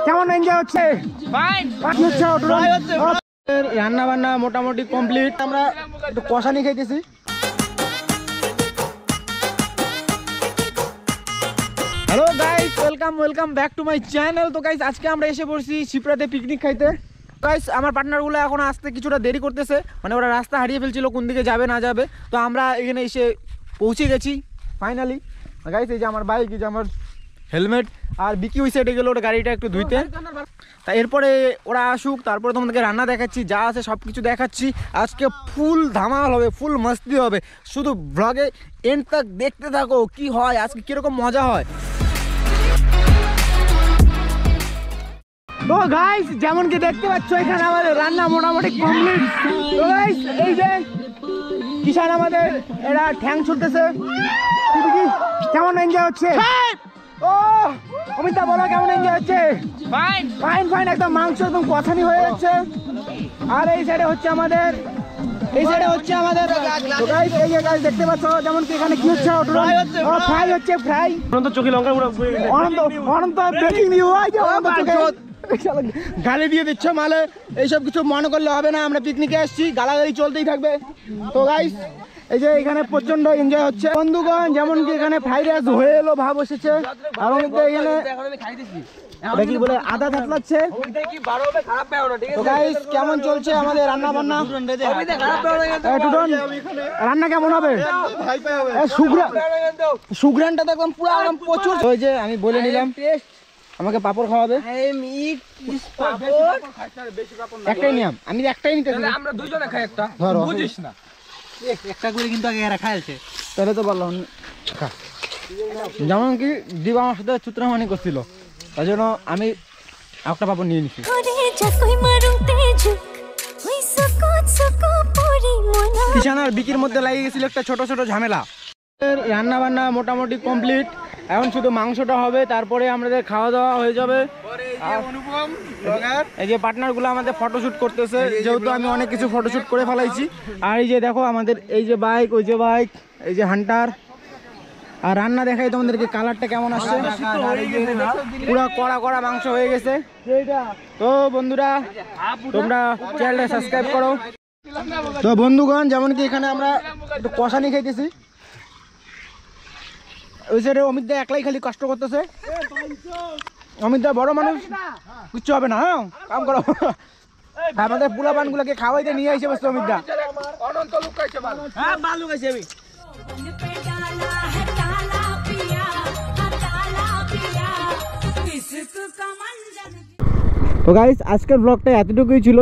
কেমন এনজয় হচ্ছে? রান্না বান্না মোটামুটি কমপ্লিট। আমরা একটু কষানি খাইতেছি। Hello guys, welcome back to my channel. তো গাইস আজকে আমরা এসে পড়ছি শিপ্রাতে পিকনিক খাইতে। গাইস আমার পার্টনারগুলো এখন আসতে কিছুটা দেরি করতেছে, মানে ওরা রাস্তা হারিয়ে ফেলছিল কোন দিকে যাবে না যাবে। তো আমরা এখানে এসে পৌঁছে গেছি ফাইনালি। গাইস এই যে আমার বাইক, এই যে আমার হেলমেট, আর বিকি ওই সাইডে গেলো ওটা গাড়িটা একটু ধুইতে। তা এরপরে ওরা আসুক, তারপরে তোমাদেরকে রান্না দেখাচ্ছি, যা আছে সব কিছু দেখাচ্ছি। আজকে ফুল ধামাল হবে, ফুল মস্তি হবে। শুধু ব্লগে এন্ড তক দেখতে থাকো কি হয়, আজকে কিরকম মজা হয়। তো গাইস যেমন কি দেখতে পাচ্ছ এখানে আমাদের রান্না মোটামুটি কমপ্লিট। তো গাইস এই যে কিষান আমাদের এরা ঠ্যাং ছুটতেছে। কেমন এনজয় হচ্ছে? ও অমিতা বলো কেমন এনজয় হচ্ছে? ফাইন ফাইন ফাইন, একদম মাংস একদম কষানি হয়ে যাচ্ছে। আর এই সাইডে হচ্ছে আমাদের তো গাইস এই যে গাইস দেখতে পাচ্ছ যেমন কি এখানে কি হচ্ছে, ফ্রাই হচ্ছে, ফ্রাই। অনন্ত চোখে লঙ্কা অনন্ত ব্রেকিং নিউজ, গালি দিয়ে দিচ্ছ মালে। এইসব কিছু মনে করলে হবে না, আমরা পিকনিকে আসছি, গালাগালি চলতেই থাকবে। তো গাইস এই যে এখানে প্রচন্ড এনজয় হচ্ছে বন্ধুগণ। যেমন কি এখানে ফ্রাইড রাইস হয়ে এলো, ভাব এসেছে। আর এখানে দেখি বলে আদা থাকলাচ্ছে। তো গাইস কেমন চলছে আমাদের রান্না বান্না? রান্না কেমন হবে? সুগ্রানটা তো একদম পুরো একদম প্রচুর। ওই যে আমি বলে নিলাম আমাকে পাপড় খাওয়াবে। একটাই নিয়ম, আমি একটাই নিতে। আমরা দুইজনে খাই একটা, বুঝিস না? একটা করে কিন্তু আগে এরা খাইছে, তাহলে তো বললাম। যেমন কি দিবা আমার সাথে চুত্রামানি করছিল, তাই জন্য আমি একটা পাপড় নিয়ে নিচ্ছি। কিষান আর বিকির মধ্যে লাগিয়ে গেছিল একটা ছোট ছোট ঝামেলা। রান্না বান্না মোটামুটি কমপ্লিট, এখন শুধু মাংসটা হবে, তারপরে আমাদের খাওয়া দাওয়া হয়ে যাবে। এই যে পার্টনার গুলো আমাদের ফটোশুট করতেছে, যেহেতু আমি অনেক কিছু ফটোশুট করে ফেলাইছি। আর এই যে দেখো আমাদের এই যে বাইক, ওই যে বাইক, এই যে হান্টার। আর রান্না দেখাই তোমাদেরকে, কালারটা কেমন আসছে। পুরো কড়া কড়া মাংস হয়ে গেছে। তো বন্ধুরা তোমরা চ্যানেলটা সাবস্ক্রাইব করো। তো বন্ধুগণ যেমন কি এখানে আমরা একটু কষানি খাইতেছি। ওই সাইডে অমিত দা একলাই খালি কষ্ট করতেছে। অমিত দা বড় মানুষ, কিচ্ছু হবে না, হ্যাঁ কাম করো। আমাদের পুলা পান গুলাকে খাওয়াইতে নিয়ে আসে বসছে অমিত দা। তো গাইস আজকের ব্লগটা এতটুকুই ছিল।